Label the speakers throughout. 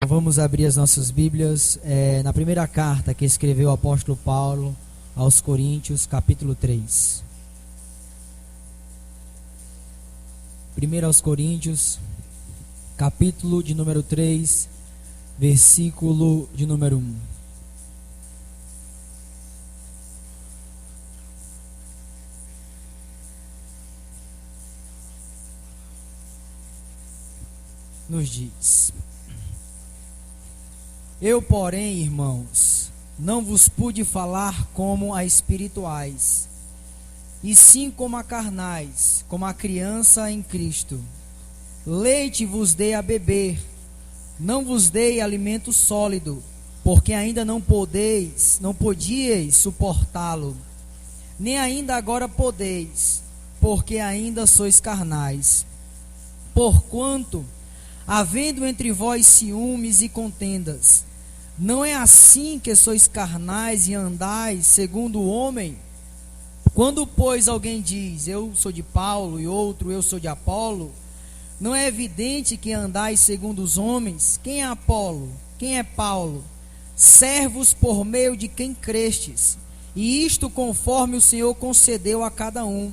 Speaker 1: Vamos abrir as nossas Bíblias na primeira carta que escreveu o apóstolo Paulo aos Coríntios, capítulo 3. 1 aos Coríntios, capítulo de número 3, versículo de número 1. Nos diz: Eu, porém, irmãos, não vos pude falar como a espirituais, e sim como a carnais, como a criança em Cristo. Leite vos dei a beber, não vos dei alimento sólido, porque ainda não podíeis suportá-lo, nem ainda agora podeis, porque ainda sois carnais. Porquanto, havendo entre vós ciúmes e contendas, não é assim que sois carnais e andais segundo o homem? Quando, pois, alguém diz, eu sou de Paulo, e outro, eu sou de Apolo, não é evidente que andais segundo os homens? Quem é Apolo? Quem é Paulo? Servos por meio de quem crestes, e isto conforme o Senhor concedeu a cada um.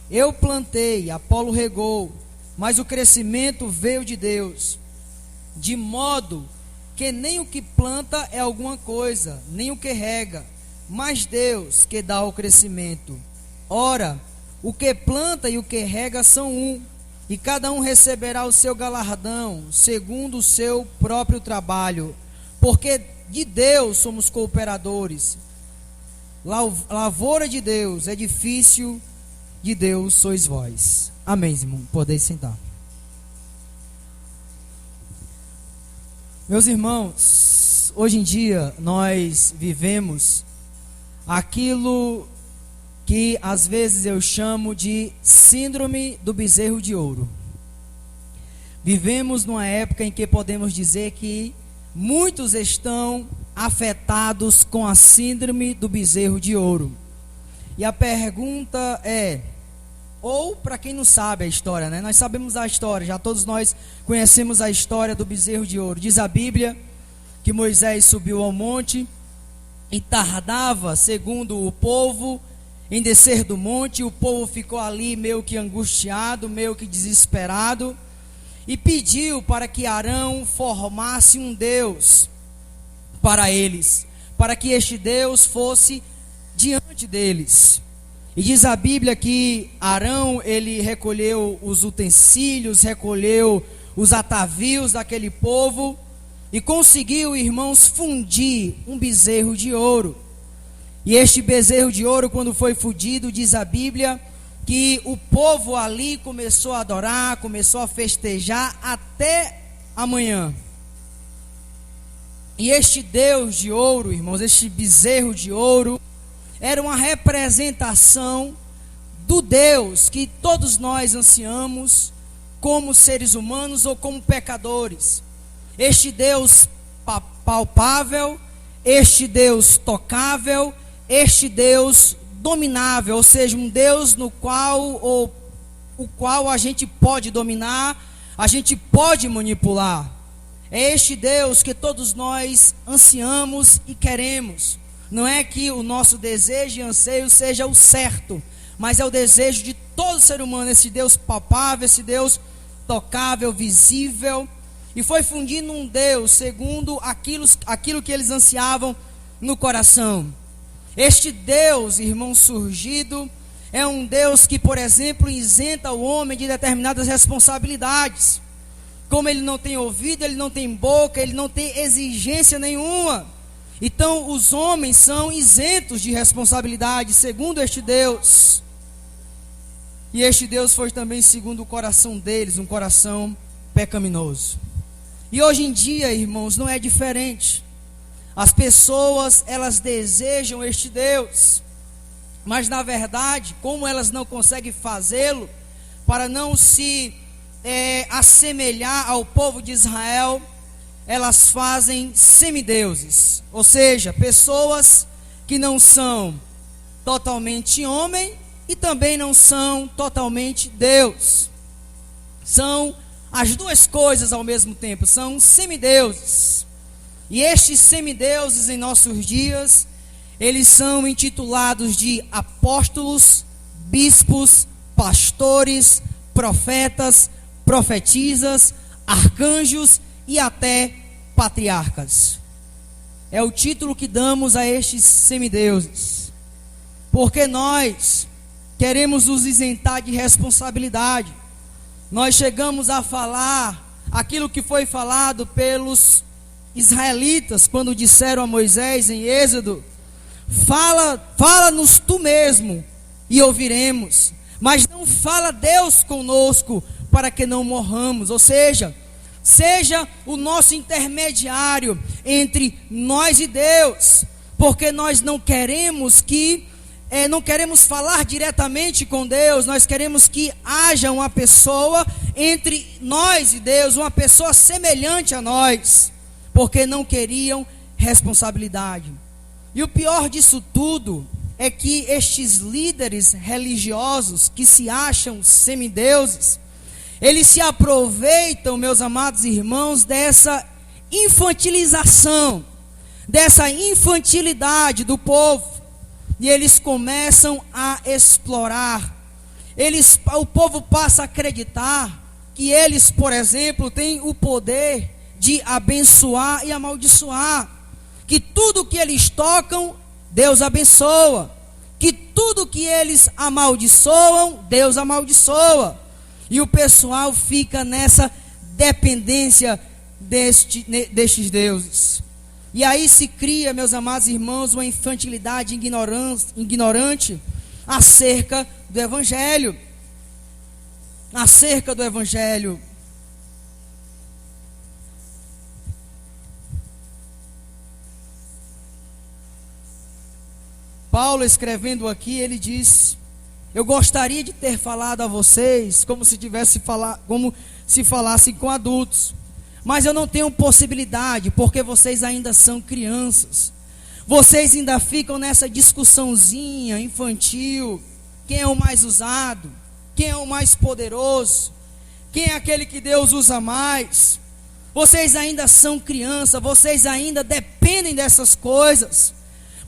Speaker 1: Eu plantei, Apolo regou, mas o crescimento veio de Deus, de modo que nem o que planta é alguma coisa, nem o que rega, mas Deus que dá o crescimento. Ora, o que planta e o que rega são um, e cada um receberá o seu galardão, segundo o seu próprio trabalho, porque de Deus somos cooperadores. Lavoura de Deus, edifício de Deus sois vós. Amém, irmão. Podeis sentar. Meus irmãos, hoje em dia nós vivemos aquilo que às vezes eu chamo de síndrome do bezerro de ouro. Vivemos numa época em que podemos dizer que muitos estão afetados com a síndrome do bezerro de ouro. E a pergunta é, ou para quem não sabe a história, né? Nós sabemos a história, já todos nós conhecemos a história do bezerro de ouro. Diz a Bíblia que Moisés subiu ao monte e tardava, segundo o povo, em descer do monte. O povo ficou ali meio que angustiado, meio que desesperado, e pediu para que Arão formasse um Deus para eles, para que este Deus fosse diante deles. E diz a Bíblia que Arão, ele recolheu os utensílios, recolheu os atavios daquele povo e conseguiu, irmãos, fundir um bezerro de ouro. E este bezerro de ouro, quando foi fundido, diz a Bíblia que o povo ali começou a adorar, começou a festejar até amanhã. E este Deus de ouro, irmãos, este bezerro de ouro, era uma representação do Deus que todos nós ansiamos como seres humanos ou como pecadores. Este Deus palpável, este Deus tocável, este Deus dominável, ou seja, um Deus no qual o qual a gente pode dominar, a gente pode manipular. É este Deus que todos nós ansiamos e queremos. Não é que o nosso desejo e anseio seja o certo, mas é o desejo de todo ser humano, esse Deus palpável, esse Deus tocável, visível. E foi fundindo um Deus segundo aquilo que eles ansiavam no coração. Este Deus, irmão, surgido, é um Deus que, por exemplo, isenta o homem de determinadas responsabilidades. Como ele não tem ouvido, ele não tem boca, ele não tem exigência nenhuma. Então os homens são isentos de responsabilidade, segundo este Deus. E este Deus foi também segundo o coração deles, um coração pecaminoso. E hoje em dia, irmãos, não é diferente. As pessoas, elas desejam este Deus, mas na verdade, como elas não conseguem fazê-lo, para não se assemelhar ao povo de Israel, elas fazem semideuses, ou seja, pessoas que não são totalmente homem e também não são totalmente Deus. São as duas coisas ao mesmo tempo, são semideuses. E estes semideuses em nossos dias, eles são intitulados de apóstolos, bispos, pastores, profetas, profetisas, arcanjos e até patriarcas. É o título que damos a estes semideuses, porque nós queremos nos isentar de responsabilidade. Nós chegamos a falar aquilo que foi falado pelos israelitas quando disseram a Moisés em Êxodo: fala-nos tu mesmo e ouviremos, mas não fala Deus conosco para que não morramos. Ou seja o nosso intermediário entre nós e Deus, porque nós não queremos falar diretamente com Deus. Nós queremos que haja uma pessoa entre nós e Deus, uma pessoa semelhante a nós, porque não queriam responsabilidade. E o pior disso tudo é que estes líderes religiosos que se acham semideuses, eles se aproveitam, meus amados irmãos, dessa infantilização, dessa infantilidade do povo, e eles começam a explorar. O povo passa a acreditar que eles, por exemplo, têm o poder de abençoar e amaldiçoar, que tudo que eles tocam, Deus abençoa, que tudo que eles amaldiçoam, Deus amaldiçoa. E o pessoal fica nessa dependência destes deuses. E aí se cria, meus amados irmãos, uma infantilidade ignorante acerca do Evangelho. Acerca do Evangelho. Paulo, escrevendo aqui, ele diz: eu gostaria de ter falado a vocês como se falasse com adultos, mas eu não tenho possibilidade, porque vocês ainda são crianças. Vocês ainda ficam nessa discussãozinha infantil: quem é o mais usado, quem é o mais poderoso, quem é aquele que Deus usa mais. Vocês ainda são criança, vocês ainda dependem dessas coisas.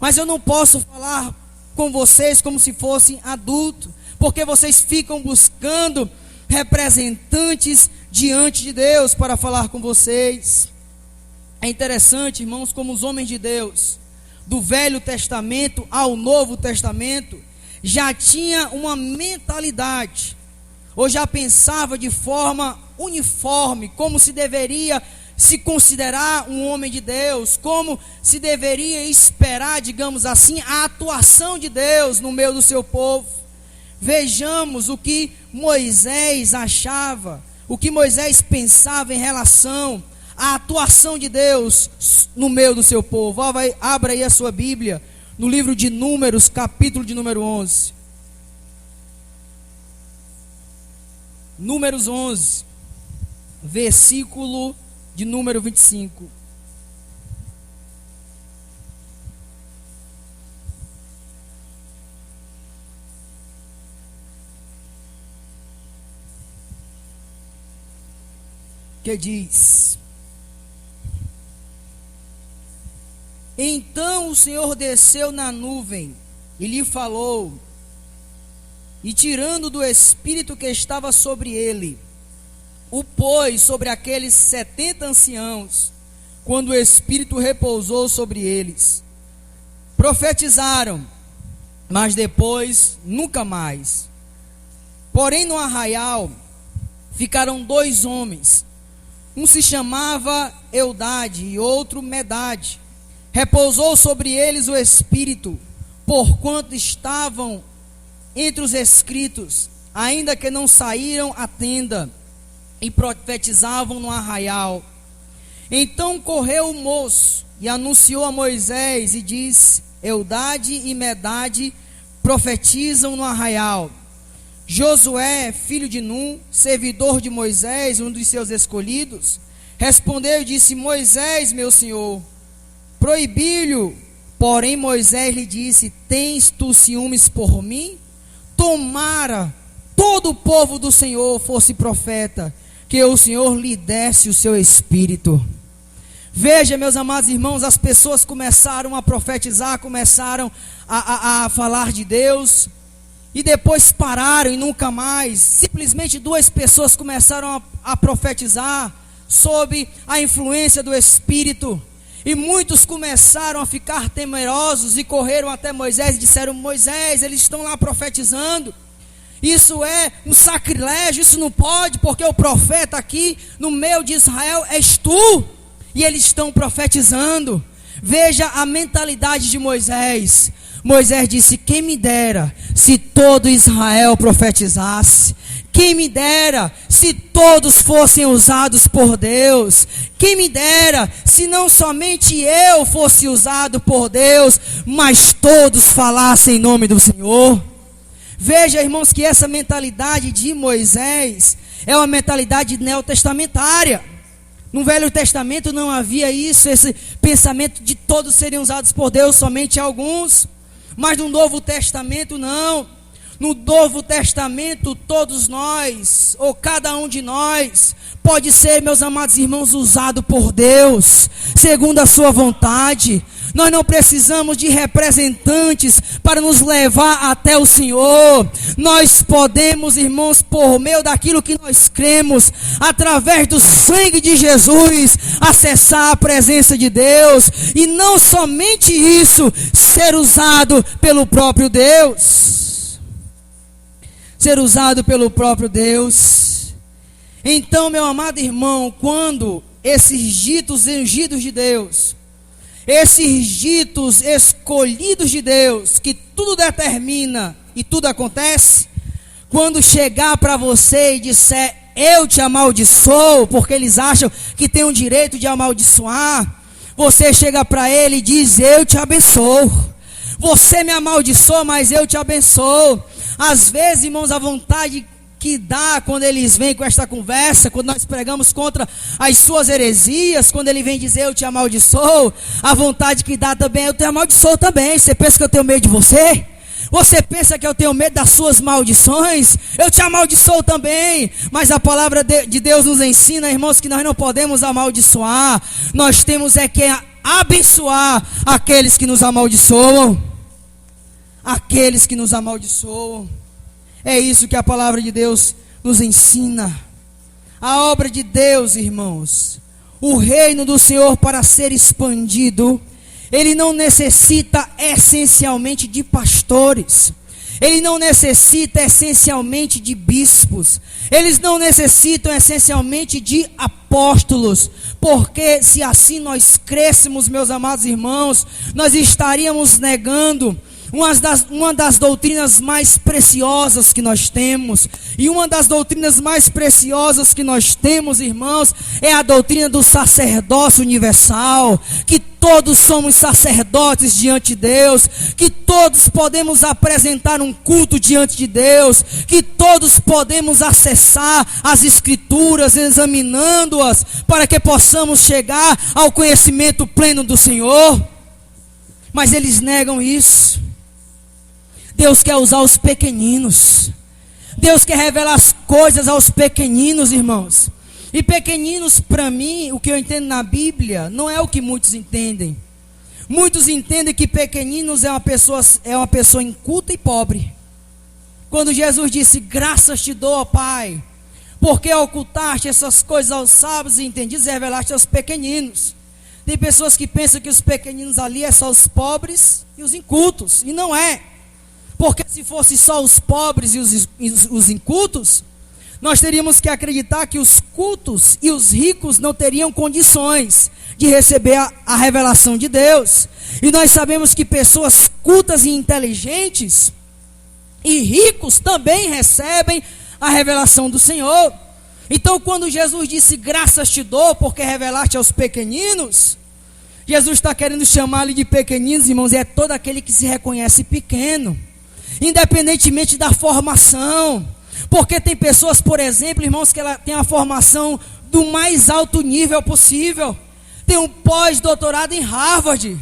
Speaker 1: Mas eu não posso falar com vocês como se fossem adultos, porque vocês ficam buscando representantes diante de Deus para falar com vocês. É interessante, irmãos, como os homens de Deus, do Velho Testamento ao Novo Testamento, já tinha uma mentalidade, ou já pensava de forma uniforme, como se deveria se considerar um homem de Deus, como se deveria esperar, digamos assim, a atuação de Deus no meio do seu povo. Vejamos o que Moisés achava, o que Moisés pensava em relação à atuação de Deus no meio do seu povo. Abra aí a sua Bíblia, no livro de Números, capítulo de número 11. Números 11, versículo de número 25. Que diz: então o Senhor desceu na nuvem e lhe falou, e tirando do espírito que estava sobre ele, o pôs sobre aqueles 70 anciãos. Quando o espírito repousou sobre eles, profetizaram, mas depois nunca mais. Porém no arraial ficaram 2 homens, um se chamava Eudade e outro Medade. Repousou sobre eles o espírito, porquanto estavam entre os escritos, ainda que não saíram à tenda, e profetizavam no arraial. Então correu o moço e anunciou a Moisés e disse: Eudade e Medade profetizam no arraial. Josué, filho de Num, servidor de Moisés, um dos seus escolhidos, respondeu e disse: Moisés, meu senhor, proibi-lhe. Porém Moisés lhe disse: tens tu ciúmes por mim? Tomara todo o povo do Senhor fosse profeta, que o Senhor lhe desse o seu espírito. Veja, meus amados irmãos, as pessoas começaram a profetizar, começaram a falar de Deus, e depois pararam e nunca mais. Simplesmente 2 pessoas começaram a profetizar sob a influência do Espírito, e muitos começaram a ficar temerosos e correram até Moisés e disseram: Moisés, eles estão lá profetizando, isso é um sacrilégio, isso não pode, porque o profeta aqui no meio de Israel és tu, e eles estão profetizando. Veja a mentalidade de Moisés. Moisés disse: quem me dera se todo Israel profetizasse, quem me dera se todos fossem usados por Deus, quem me dera se não somente eu fosse usado por Deus, mas todos falassem em nome do Senhor. Veja, irmãos, que essa mentalidade de Moisés é uma mentalidade neotestamentária. No Velho Testamento não havia isso, esse pensamento de todos serem usados por Deus, somente alguns. Mas no Novo Testamento não. No Novo Testamento todos nós, ou cada um de nós, pode ser, meus amados irmãos, usado por Deus, segundo a sua vontade. Nós não precisamos de representantes para nos levar até o Senhor. Nós podemos, irmãos, por meio daquilo que nós cremos, através do sangue de Jesus, acessar a presença de Deus. E não somente isso, ser usado pelo próprio Deus. Ser usado pelo próprio Deus. Então, meu amado irmão, quando esses ditos ungidos de Deus, esses ditos escolhidos de Deus, que tudo determina e tudo acontece, quando chegar para você e disser: eu te amaldiçoo, porque eles acham que tem o direito de amaldiçoar, você chega para ele e diz: eu te abençoo. Você me amaldiçoa, mas eu te abençoo. Às vezes, irmãos, a vontade que dá quando eles vêm com esta conversa, quando nós pregamos contra as suas heresias, quando ele vem dizer: eu te amaldiçoo, a vontade que dá também: eu te amaldiçoo também. Você pensa que eu tenho medo de você? Você pensa que eu tenho medo das suas maldições? Eu te amaldiçoo também. Mas a palavra de Deus nos ensina, irmãos, que nós não podemos amaldiçoar. Nós temos que abençoar aqueles que nos amaldiçoam. Aqueles que nos amaldiçoam. É isso que a palavra de Deus nos ensina. A obra de Deus, irmãos, o reino do Senhor, para ser expandido, ele não necessita essencialmente de pastores. Ele não necessita essencialmente de bispos. Eles não necessitam essencialmente de apóstolos. Porque se assim nós crescemos, meus amados irmãos, nós estaríamos negando uma das doutrinas mais preciosas que nós temos. E uma das doutrinas mais preciosas que nós temos, irmãos, é a doutrina do sacerdócio universal. Que todos somos sacerdotes diante de Deus, que todos podemos apresentar um culto diante de Deus, que todos podemos acessar as Escrituras, examinando-as, para que possamos chegar ao conhecimento pleno do Senhor. Mas eles negam isso. Deus quer usar os pequeninos. Deus quer revelar as coisas aos pequeninos, irmãos. E pequeninos, para mim, o que eu entendo na Bíblia, não é o que muitos entendem. Muitos entendem que pequeninos é uma pessoa inculta e pobre. Quando Jesus disse: graças te dou, ó Pai, porque ocultaste essas coisas aos sábios e entendidos e revelaste aos pequeninos. Tem pessoas que pensam que os pequeninos ali é só os pobres e os incultos. E não é. Porque se fosse só os pobres e os incultos, nós teríamos que acreditar que os cultos e os ricos não teriam condições de receber a revelação de Deus. E nós sabemos que pessoas cultas e inteligentes e ricos também recebem a revelação do Senhor. Então, quando Jesus disse: graças te dou, porque revelaste aos pequeninos, Jesus está querendo chamar-lhe de pequeninos, irmãos, é todo aquele que se reconhece pequeno, independentemente da formação. Porque tem pessoas, por exemplo, irmãos, que ela tem a formação do mais alto nível possível, tem um pós-doutorado em Harvard,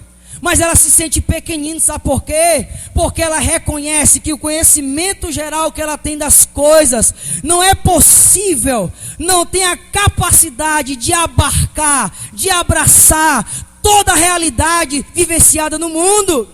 Speaker 1: mas ela se sente pequenina, sabe por quê? Porque ela reconhece que o conhecimento geral que ela tem das coisas não é possível, não tem a capacidade de abarcar, de abraçar toda a realidade vivenciada no mundo.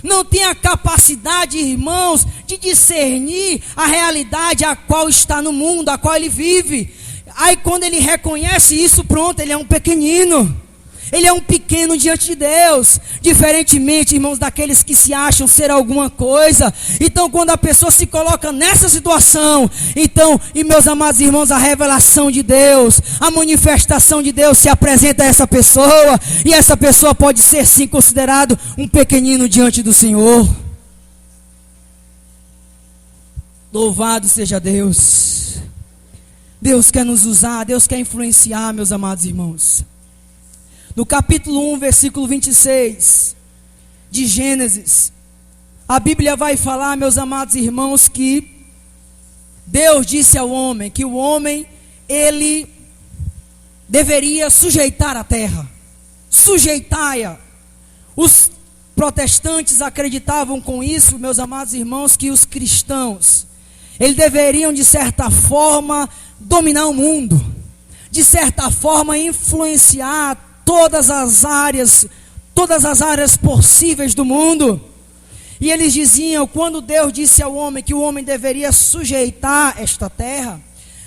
Speaker 1: Não tem a capacidade, irmãos, de discernir a realidade a qual está no mundo, a qual ele vive. Aí quando ele reconhece isso, pronto, ele é um pequenino. Ele é um pequeno diante de Deus, diferentemente, irmãos, daqueles que se acham ser alguma coisa. Então, quando a pessoa se coloca nessa situação, então, e meus amados irmãos, a revelação de Deus, a manifestação de Deus se apresenta a essa pessoa, e essa pessoa pode ser sim considerado um pequenino diante do Senhor. Louvado seja Deus. Deus quer nos usar, Deus quer influenciar, meus amados irmãos. No capítulo 1, versículo 26 de Gênesis, a Bíblia vai falar, meus amados irmãos, que Deus disse ao homem que o homem, ele deveria sujeitar a terra, sujeitar-a. Os protestantes acreditavam com isso, meus amados irmãos, que os cristãos, eles deveriam de certa forma dominar o mundo, de certa forma influenciar todas as áreas possíveis do mundo. E eles diziam, quando Deus disse ao homem que o homem deveria sujeitar esta terra,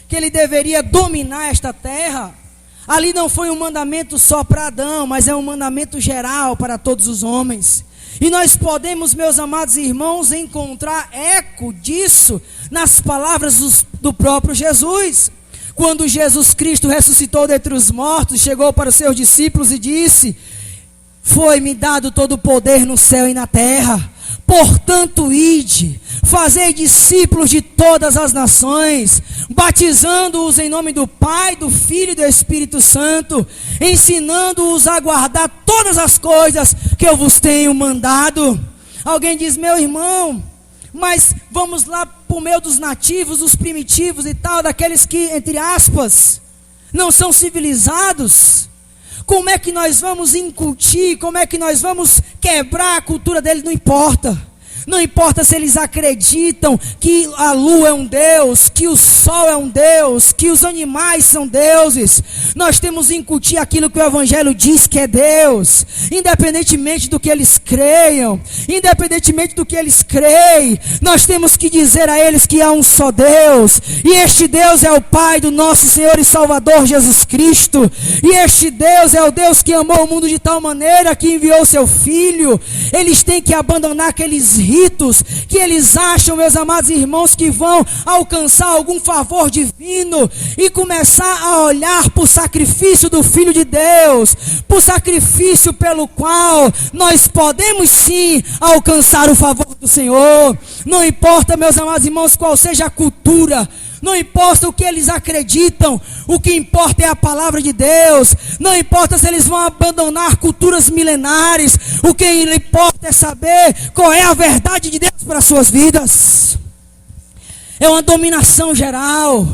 Speaker 1: que ele deveria dominar esta terra, ali não foi um mandamento só para Adão, mas é um mandamento geral para todos os homens. E nós podemos, meus amados irmãos, encontrar eco disso nas palavras do próprio Jesus. Quando Jesus Cristo ressuscitou dentre os mortos, chegou para os seus discípulos e disse: foi-me dado todo o poder no céu e na terra. Portanto, ide, fazei discípulos de todas as nações, batizando-os em nome do Pai, do Filho e do Espírito Santo, ensinando-os a guardar todas as coisas que eu vos tenho mandado. Alguém diz: meu irmão, mas vamos lá por meio dos nativos, dos primitivos e tal, daqueles que, entre aspas, não são civilizados. Como é que nós vamos incutir, como é que nós vamos quebrar a cultura deles? Não importa. Não importa se eles acreditam que a lua é um Deus, que o sol é um Deus, que os animais são deuses. Nós temos que incutir aquilo que o Evangelho diz que é Deus, independentemente do que eles creiam, independentemente do que eles creem. Nós temos que dizer a eles que há um só Deus, e este Deus é o Pai do nosso Senhor e Salvador Jesus Cristo, e este Deus é o Deus que amou o mundo de tal maneira que enviou seu Filho. Eles têm que abandonar aqueles ritos que eles acham, meus amados irmãos, que vão alcançar algum favor divino, e começar a olhar para o sacrifício do Filho de Deus, para o sacrifício pelo qual nós podemos sim alcançar o favor do Senhor. Não importa, meus amados irmãos, qual seja a cultura, não importa o que eles acreditam, o que importa é a palavra de Deus. Não importa se eles vão abandonar culturas milenares, o que importa é saber qual é a verdade de Deus para as suas vidas. É uma dominação geral,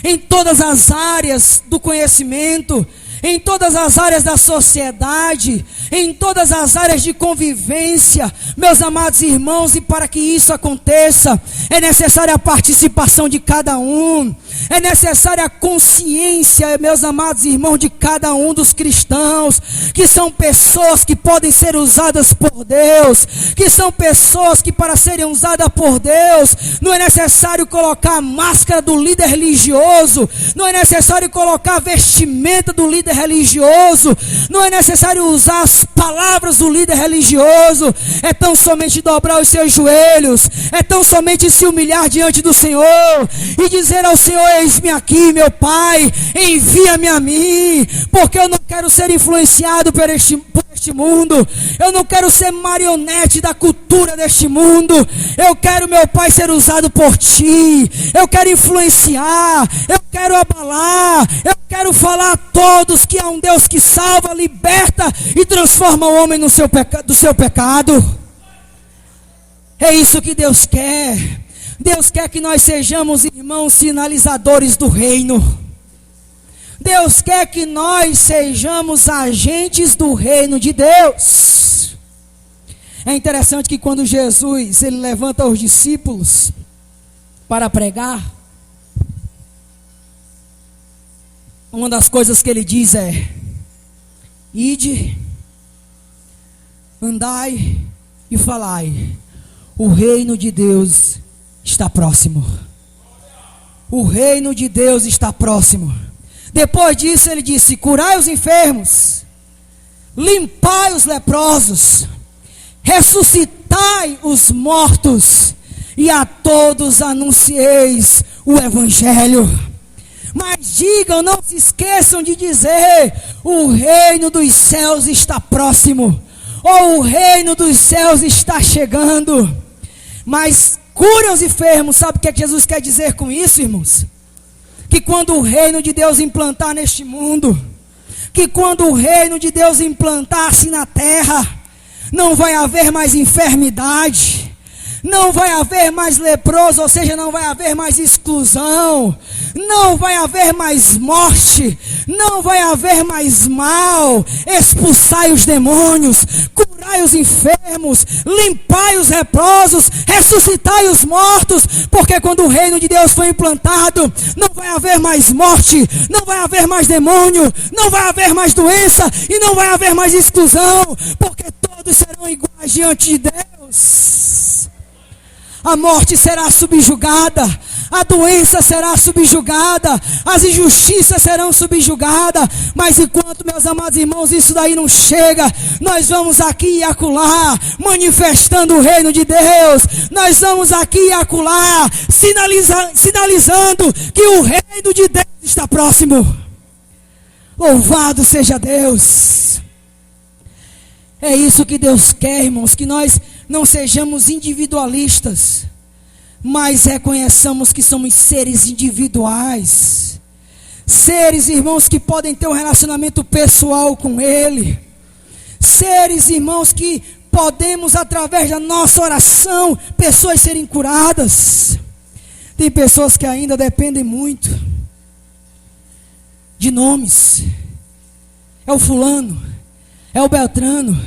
Speaker 1: em todas as áreas do conhecimento, em todas as áreas da sociedade, em todas as áreas de convivência, meus amados irmãos. E para que isso aconteça, é necessária a participação de cada um, é necessária a consciência, meus amados irmãos, de cada um dos cristãos, que são pessoas que podem ser usadas por Deus, que são pessoas que, para serem usadas por Deus, não é necessário colocar a máscara do líder religioso, não é necessário colocar a vestimenta do líder religioso, não é necessário usar as palavras do líder religioso. É tão somente dobrar os seus joelhos, é tão somente se humilhar diante do Senhor e dizer ao Senhor: eis-me aqui, meu Pai, envia-me a mim, porque eu não quero ser influenciado por este mundo, eu não quero ser marionete da cultura deste mundo. Eu quero, meu Pai, ser usado por Ti, eu quero influenciar, eu quero abalar, eu quero falar a todos que há um Deus que salva, liberta e transforma o homem do seu pecado. É isso que Deus quer. Deus quer que nós sejamos, irmãos, sinalizadores do reino. Deus quer que nós sejamos agentes do reino de Deus. É interessante que quando Jesus ele levanta os discípulos para pregar, uma das coisas que ele diz é: ide, andai e falai, o reino de Deus está próximo. O reino de Deus está próximo. Depois disso ele disse: curai os enfermos, limpai os leprosos, ressuscitai os mortos, e a todos anuncieis o evangelho. Mas digam, não se esqueçam de dizer: o reino dos céus está próximo, ou o reino dos céus está chegando. Mas curem os enfermos. Sabe o que Jesus quer dizer com isso, irmãos? Que quando o reino de Deus implantar neste mundo, que quando o reino de Deus implantar-se na terra, não vai haver mais enfermidade, não vai haver mais leproso, ou seja, não vai haver mais exclusão, não vai haver mais morte, não vai haver mais mal. Expulsai os demônios, curai os enfermos, limpai os leprosos, ressuscitai os mortos, porque quando o reino de Deus for implantado, não vai haver mais morte, não vai haver mais demônio, não vai haver mais doença e não vai haver mais exclusão, porque todos serão iguais diante de Deus. A morte será subjugada, a doença será subjugada, as injustiças serão subjugadas. Mas enquanto, meus amados irmãos, isso daí não chega, nós vamos aqui e acolá, manifestando o reino de Deus. Nós vamos aqui e acolá, sinalizando que o reino de Deus está próximo. Louvado seja Deus. É isso que Deus quer, irmãos, que nós não sejamos individualistas, mas reconheçamos que somos seres individuais. Seres, irmãos, que podem ter um relacionamento pessoal com Ele. Seres, irmãos, que podemos, através da nossa oração, pessoas serem curadas. Tem pessoas que ainda dependem muito de nomes. É o fulano, é o beltrano,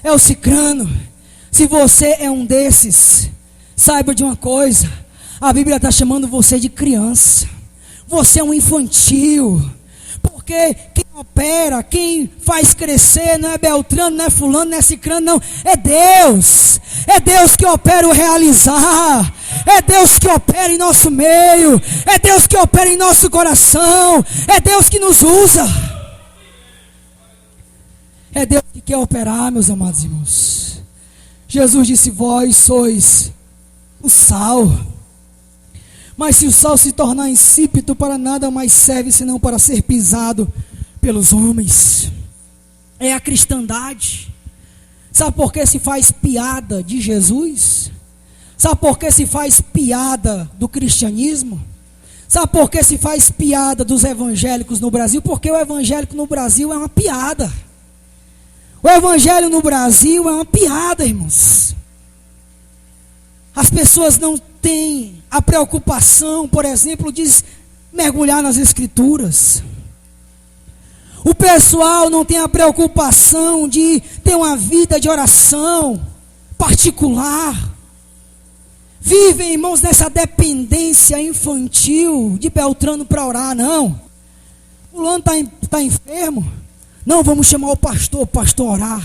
Speaker 1: é o cicrano. Se você é um desses, saiba de uma coisa: a Bíblia está chamando você de criança. Você é um infantil. Porque quem opera, quem faz crescer, não é beltrano, não é fulano, não é cicrano, não. É Deus. É Deus que opera o realizar. É Deus que opera em nosso meio. É Deus que opera em nosso coração. É Deus que nos usa. É Deus que quer operar, meus amados irmãos. Jesus disse: vós sois o sal. Mas se o sal se tornar insípido, para nada mais serve senão para ser pisado pelos homens. É a cristandade. Sabe por que se faz piada de Jesus? Sabe por que se faz piada do cristianismo? Sabe por que se faz piada dos evangélicos no Brasil? Porque o evangélico no Brasil é uma piada. O evangelho no Brasil é uma piada, irmãos. As pessoas não têm a preocupação, por exemplo, de mergulhar nas escrituras. O pessoal não tem a preocupação de ter uma vida de oração particular. Vivem, irmãos, nessa dependência infantil de beltrano para orar. Não, o fulano está enfermo. Não, vamos chamar o pastor orar.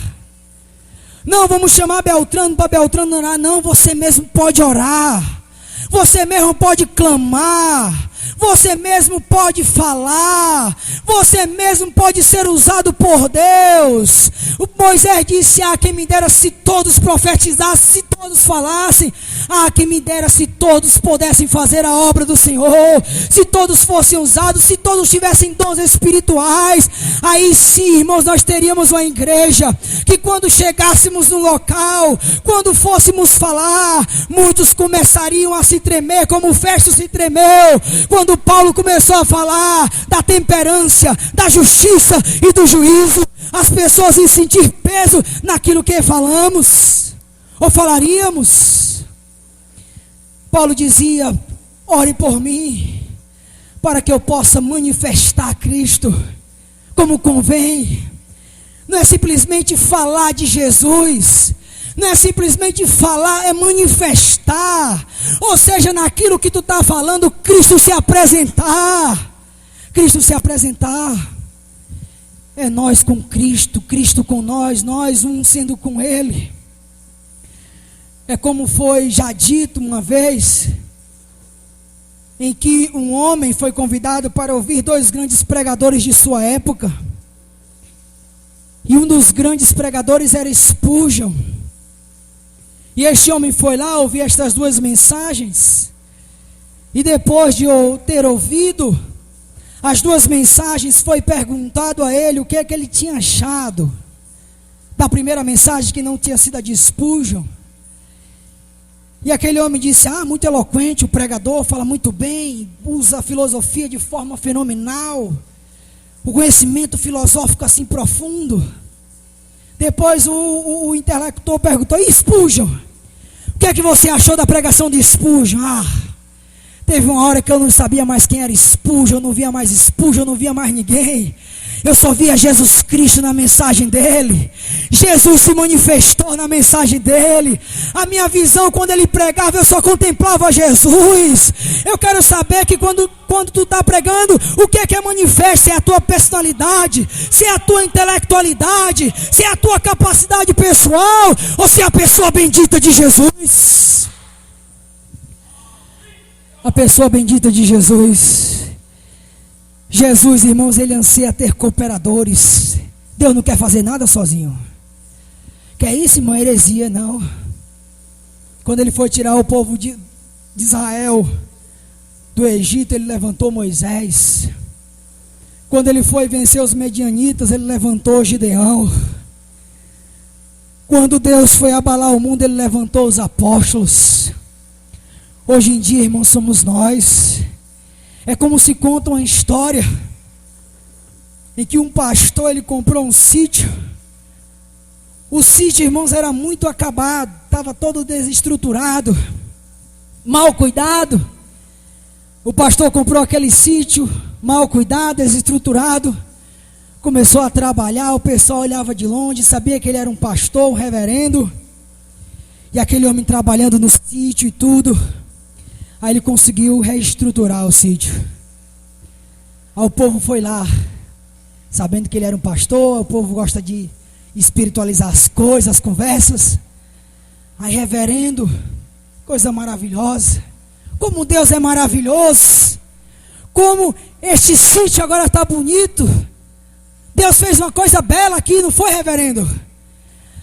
Speaker 1: Não, vamos chamar Beltrano para Beltrano orar. Não, você mesmo pode orar. Você mesmo pode clamar. Você mesmo pode falar. Você mesmo pode ser usado por Deus. O Moisés disse: quem me dera se todos profetizassem, se todos falassem. Quem me dera se todos pudessem fazer a obra do Senhor. Se todos fossem usados, se todos tivessem dons espirituais. Aí sim, irmãos, nós teríamos uma igreja que quando chegássemos no local, quando fôssemos falar, muitos começariam a se tremer, como o Festo se tremeu quando Paulo começou a falar da temperança, da justiça e do juízo. As pessoas iam sentir peso naquilo que falamos ou falaríamos. Paulo dizia: ore por mim, para que eu possa manifestar Cristo como convém. Não é simplesmente falar de Jesus, Não é simplesmente falar, é manifestar. Ou seja, naquilo que tu está falando, Cristo se apresentar. Cristo se apresentar. É nós com Cristo, Cristo com nós, nós um sendo com Ele. É como foi já dito uma vez, em que um homem foi convidado para ouvir dois grandes pregadores de sua época. E um dos grandes pregadores era Spurgeon. E este homem foi lá ouvir estas duas mensagens. E depois de ter ouvido as duas mensagens, foi perguntado a ele o que é que ele tinha achado da primeira mensagem, que não tinha sido a de Spurgeon. E aquele homem disse: muito eloquente, o pregador fala muito bem, usa a filosofia de forma fenomenal, o conhecimento filosófico assim profundo. Depois o interlocutor perguntou: e Spurgeon? O que é que você achou da pregação de Spurgeon? Teve uma hora que eu não sabia mais quem era Spurgeon, eu não via mais Spurgeon, eu não via mais ninguém. Eu só via Jesus Cristo na mensagem dele. Jesus se manifestou na mensagem dele. A minha visão, quando ele pregava, eu só contemplava Jesus. Eu quero saber que quando tu está pregando, o que é manifesto? Se é a tua personalidade, se é a tua intelectualidade, se é a tua capacidade pessoal, ou se é a pessoa bendita de Jesus. A pessoa bendita de Jesus. Jesus, irmãos, ele anseia ter cooperadores. Deus não quer fazer nada sozinho. Que é isso, irmão? Heresia, não. Quando ele foi tirar o povo de Israel do Egito, ele levantou Moisés. Quando ele foi vencer os medianitas, ele levantou Gideão. Quando Deus foi abalar o mundo, ele levantou os apóstolos. Hoje em dia, irmãos, somos nós. É como se conta uma história em que um pastor, ele comprou um sítio. O sítio, irmãos, era muito acabado, estava todo desestruturado, mal cuidado. O pastor comprou aquele sítio, mal cuidado, desestruturado. Começou a trabalhar, o pessoal olhava de longe, sabia que ele era um pastor, um reverendo. E aquele homem trabalhando no sítio e tudo. Aí ele conseguiu reestruturar o sítio. Aí o povo foi lá, sabendo que ele era um pastor. O povo gosta de espiritualizar as coisas, as conversas. Aí, reverendo, coisa maravilhosa. Como Deus é maravilhoso. Como este sítio agora está bonito. Deus fez uma coisa bela aqui, não foi, reverendo?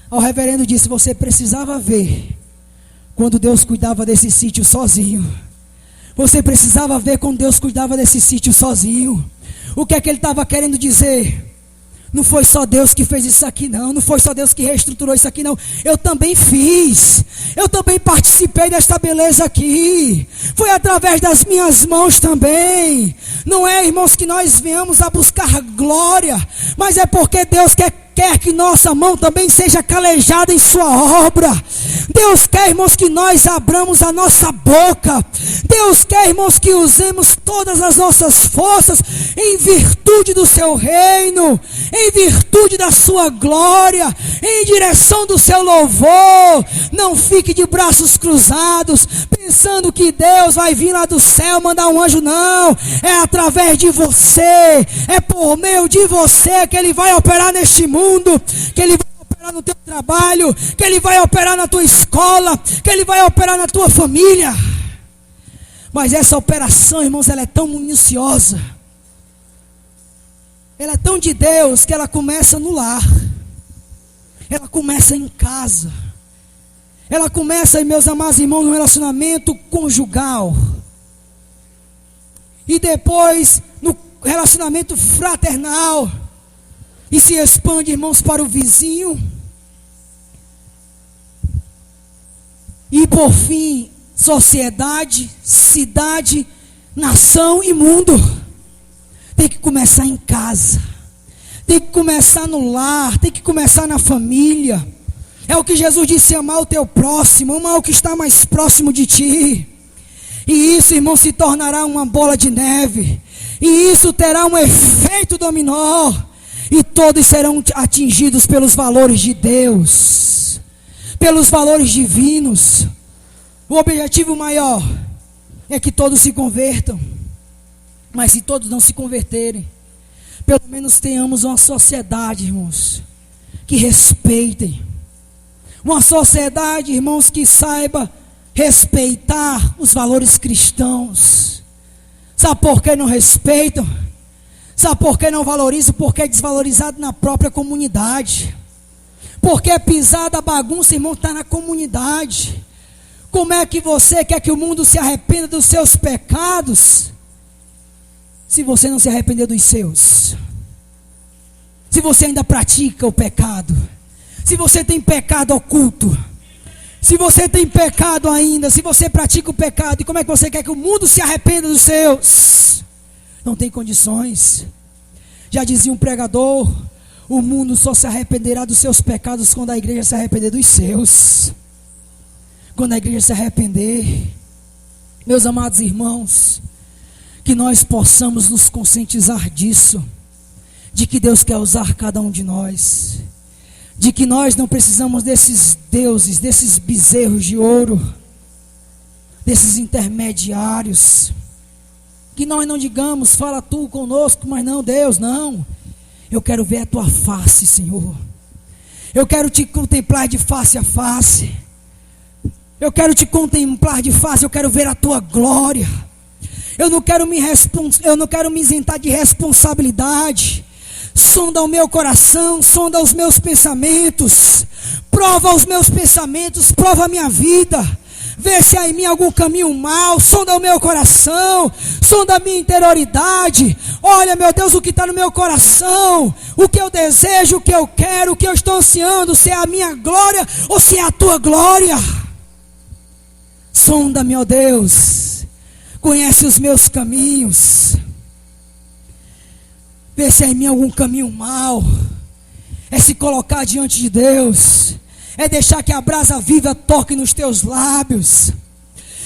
Speaker 1: Aí o reverendo disse: você precisava ver quando Deus cuidava desse sítio sozinho. Você precisava ver quando Deus cuidava desse sítio sozinho. O que é que ele estava querendo dizer? Não foi só Deus que fez isso aqui, não. Não foi só Deus que reestruturou isso aqui, não. Eu também fiz. Eu também participei desta beleza aqui. Foi através das minhas mãos também. Não é, irmãos, que nós venhamos a buscar glória, mas é porque Deus quer que nossa mão também seja calejada em sua obra. Deus quer, irmãos, que nós abramos a nossa boca. Deus quer, irmãos, que usemos todas as nossas forças em virtude do seu reino, em virtude da sua glória, em direção do seu louvor. Não fique de braços cruzados, pensando que Deus vai vir lá do céu mandar um anjo. Não, é através de você, é por meio de você que Ele vai operar neste mundo, que Ele vai operar no teu trabalho, que Ele vai operar na tua escola, que Ele vai operar na tua família. Mas essa operação, irmãos, ela é tão minuciosa, ela é tão de Deus, que ela começa no lar, ela começa em casa, ela começa, meus amados irmãos, no relacionamento conjugal, e depois no relacionamento fraternal, e se expande, irmãos, para o vizinho, e por fim, sociedade, cidade, nação e mundo. Tem que começar em casa, tem que começar no lar, tem que começar na família. É o que Jesus disse: amar o teu próximo, amar o que está mais próximo de ti. E isso, irmão, se tornará uma bola de neve, e isso terá um efeito dominó, e todos serão atingidos pelos valores de Deus. pelos valores divinos. O objetivo maior é que todos se convertam. Mas se todos não se converterem, pelo menos tenhamos uma sociedade, irmãos, que respeitem. Uma sociedade, irmãos, que saiba respeitar os valores cristãos. Sabe por que não respeitam? Sabe por que não valorizam? Porque é desvalorizado na própria comunidade. Porque é pisada a bagunça, irmão, está na comunidade. Como é que você quer que o mundo se arrependa dos seus pecados, se você não se arrepender dos seus? Se você ainda pratica o pecado, se você tem pecado oculto, se você tem pecado ainda, se você pratica o pecado, e como é que você quer que o mundo se arrependa dos seus? Não tem condições. Já dizia um pregador: o mundo só se arrependerá dos seus pecados quando a igreja se arrepender dos seus. Quando a igreja se arrepender. Meus amados irmãos, que nós possamos nos conscientizar disso, de que Deus quer usar cada um de nós, de que nós não precisamos desses deuses, desses bezerros de ouro, desses intermediários. Que nós não digamos: fala tu conosco, mas não, Deus, não. Eu quero ver a tua face, Senhor. Eu quero te contemplar de face a face. Eu quero te contemplar de face, eu quero ver a tua glória. Eu não quero me isentar de responsabilidade. Sonda o meu coração, sonda os meus pensamentos, prova os meus pensamentos, prova a minha vida. Vê se há em mim algum caminho mau, sonda o meu coração, sonda a minha interioridade. Olha, meu Deus, o que está no meu coração, o que eu desejo, o que eu quero, o que eu estou ansiando, se é a minha glória ou se é a tua glória. Sonda-me, ó Deus, conhece os meus caminhos, vê se há em mim algum caminho mau. É se colocar diante de Deus, é deixar que a brasa viva toque nos teus lábios,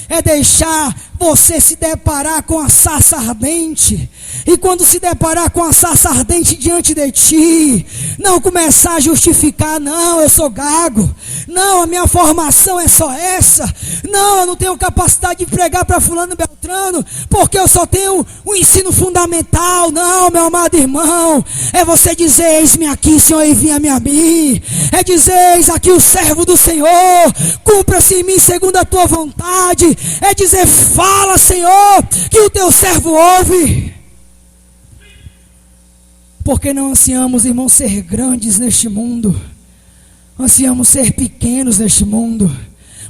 Speaker 1: é deixar você se deparar com a sarça ardente, e quando se deparar com a sarça ardente diante de ti, não começar a justificar: não, eu sou gago, não, a minha formação é só essa, não, eu não tenho capacidade de pregar para fulano Beltrano, porque eu só tenho o ensino fundamental. Não, meu amado irmão, é você dizer: eis-me aqui, Senhor, envia-me a mim. É dizer: eis aqui o servo do Senhor, cumpra-se em mim segundo a tua vontade. É dizer: fala, Senhor, que o teu servo ouve. Porque não ansiamos, irmãos, ser grandes neste mundo, ansiamos ser pequenos neste mundo,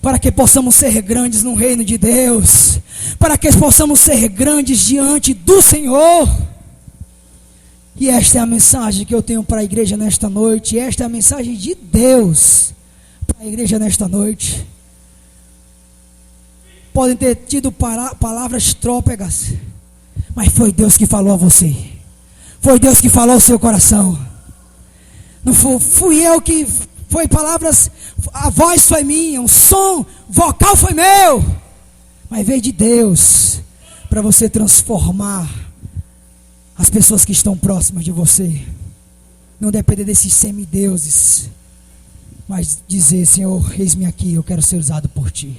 Speaker 1: para que possamos ser grandes no reino de Deus, para que possamos ser grandes diante do Senhor. E esta é a mensagem que eu tenho para a igreja nesta noite, esta é a mensagem de Deus para a igreja nesta noite. Podem ter tido palavras trópegas, mas foi Deus que falou a você, foi Deus que falou ao seu coração. Não fui eu que foi palavras, a voz foi minha, o som vocal foi meu, mas veio de Deus para você transformar as pessoas que estão próximas de você. Não depender desses semideuses, mas dizer: Senhor, eis-me aqui, eu quero ser usado por ti.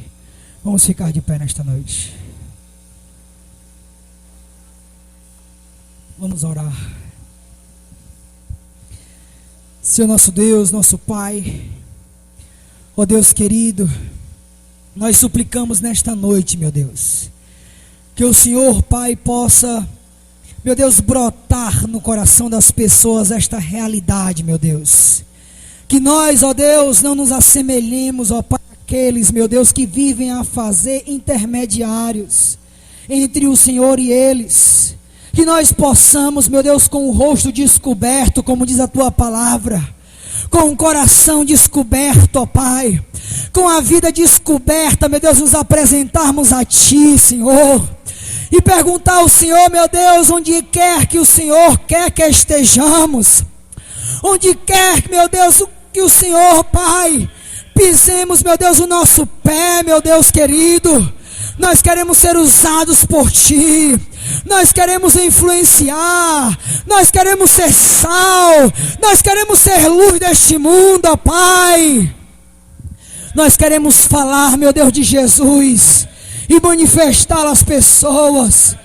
Speaker 1: Vamos ficar de pé nesta noite. Vamos orar. Senhor nosso Deus, nosso Pai, ó Deus querido, nós suplicamos nesta noite, meu Deus, que o Senhor, Pai, possa, meu Deus, brotar no coração das pessoas esta realidade, meu Deus. Que nós, ó Deus, não nos assemelhemos, ó Pai, aqueles, meu Deus, que vivem a fazer intermediários entre o Senhor e eles. Que nós possamos, meu Deus, com o rosto descoberto, como diz a tua palavra, com o coração descoberto, ó Pai, com a vida descoberta, meu Deus, nos apresentarmos a ti, Senhor, e perguntar ao Senhor, meu Deus, onde quer que o Senhor quer que estejamos, onde quer, meu Deus, que o Senhor, Pai, pisemos, meu Deus, o nosso pé, meu Deus querido. Nós queremos ser usados por ti, nós queremos influenciar, nós queremos ser sal, nós queremos ser luz deste mundo, ó Pai. Nós queremos falar, meu Deus, de Jesus e manifestar às pessoas.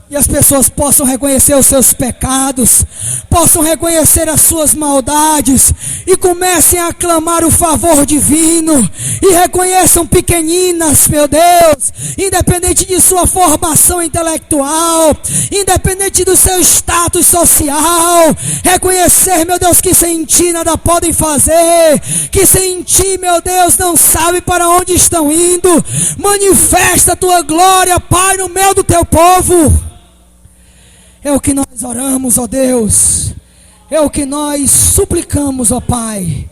Speaker 1: E as pessoas possam reconhecer os seus pecados, possam reconhecer as suas maldades e comecem a clamar o favor divino e reconheçam pequeninas, meu Deus, independente de sua formação intelectual, independente do seu status social, reconhecer, meu Deus, que sem ti nada podem fazer, que sem ti, meu Deus, não sabe para onde estão indo. Manifesta a tua glória, Pai, no meio do teu povo. É o que nós oramos, ó Deus. É o que nós suplicamos, ó Pai.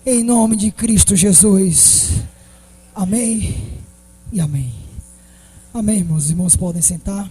Speaker 1: Em nome de Cristo Jesus. Amém e amém. Amém, irmãos. Os irmãos podem sentar.